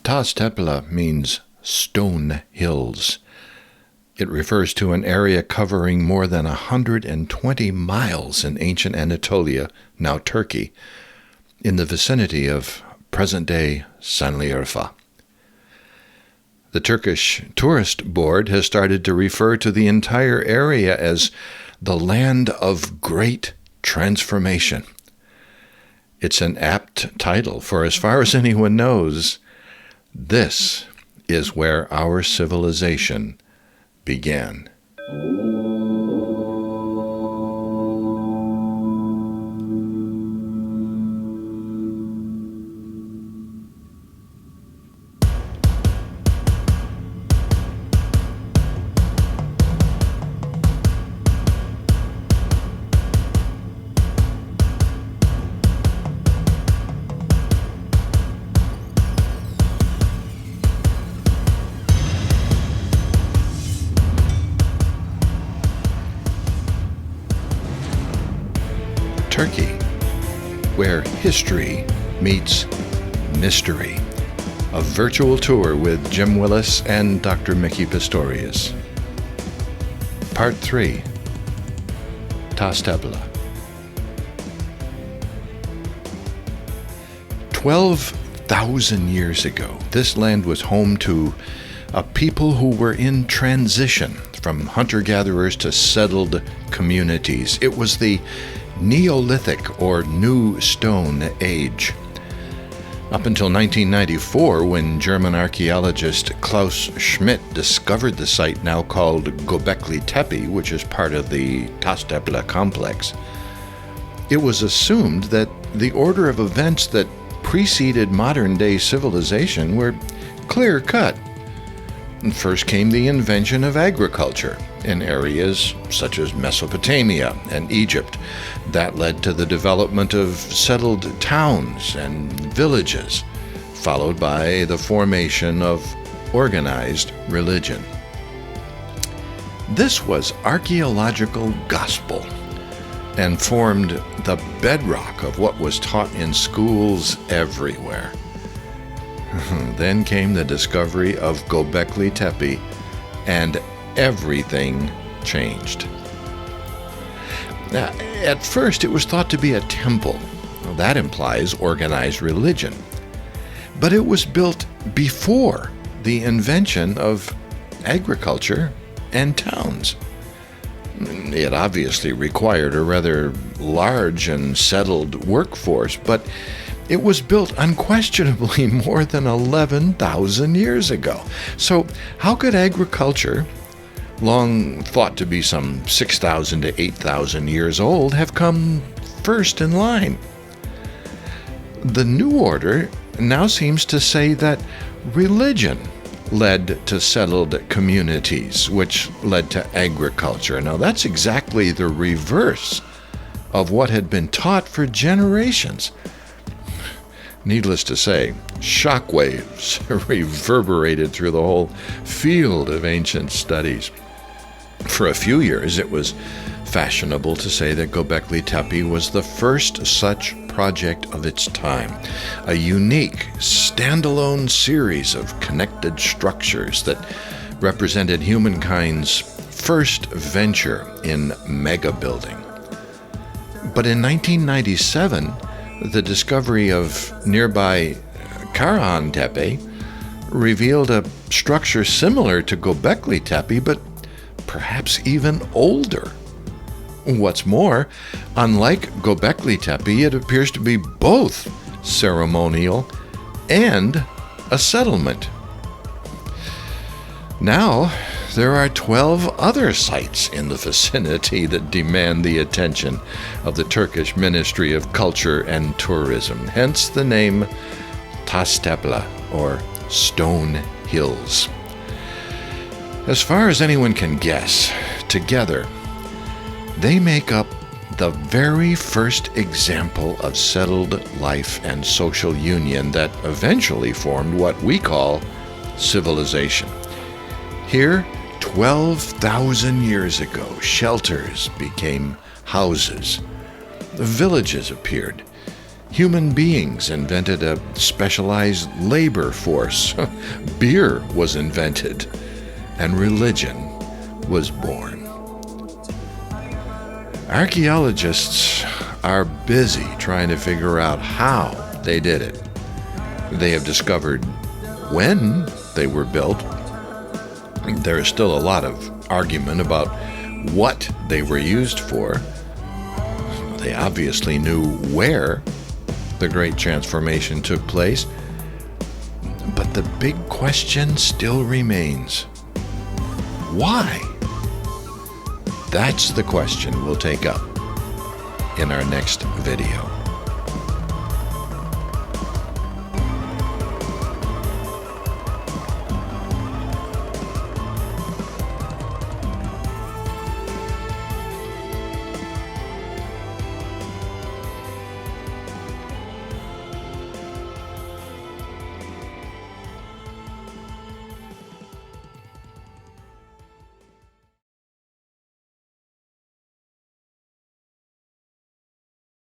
Taş Tepeler means stone hills. It refers to an area covering more than 120 miles in ancient Anatolia, now Turkey, in the vicinity of present-day Şanlıurfa. The Turkish Tourist Board has started to refer to the entire area as the land of great transformation. It's an apt title, for as far as anyone knows, this is where our civilization began. Turkey, where history meets mystery. A virtual tour with Jim Willis and Dr. Mickey Pistorius. Part 3, Taş Tepeler. 12,000 years ago, this land was home to a people who were in transition from hunter-gatherers to settled communities. It was the Neolithic or New Stone Age. Up until 1994, when German archaeologist Klaus Schmidt discovered the site now called Göbekli Tepe, which is part of the Taş Tepeler complex, it was assumed that the order of events that preceded modern-day civilization were clear-cut. First came the invention of agriculture in areas such as Mesopotamia and Egypt. That led to the development of settled towns and villages, followed by the formation of organized religion. This was archaeological gospel and formed the bedrock of what was taught in schools everywhere. Then came the discovery of Göbekli Tepe, and everything changed. Now, at first, it was thought to be a temple. Well, that implies organized religion. But it was built before the invention of agriculture and towns. It obviously required a rather large and settled workforce, but it was built unquestionably more than 11,000 years ago. So how could agriculture, long thought to be some 6,000 to 8,000 years old, have come first in line? The New Order now seems to say that religion led to settled communities, which led to agriculture. Now that's exactly the reverse of what had been taught for generations. Needless to say, shockwaves reverberated through the whole field of ancient studies. For a few years, it was fashionable to say that Göbekli Tepe was the first such project of its time, a unique, standalone series of connected structures that represented humankind's first venture in mega-building. But in 1997, the discovery of nearby Karahan Tepe revealed a structure similar to Göbekli Tepe, but perhaps even older. What's more, unlike Göbekli Tepe, it appears to be both ceremonial and a settlement. Now, there are 12 other sites in the vicinity that demand the attention of the Turkish Ministry of Culture and Tourism, hence the name Taş Tepeler, or Stone Hills. As far as anyone can guess, together, they make up the very first example of settled life and social union that eventually formed what we call civilization. Here, 12,000 years ago, shelters became houses. Villages appeared, Human beings invented a specialized labor force. Beer was invented, and religion was born. Archaeologists are busy trying to figure out how they did it. They have discovered when they were built. There is still a lot of argument about what they were used for. They obviously knew where the Great Transformation took place, but the big question still remains. Why? That's the question we'll take up in our next video.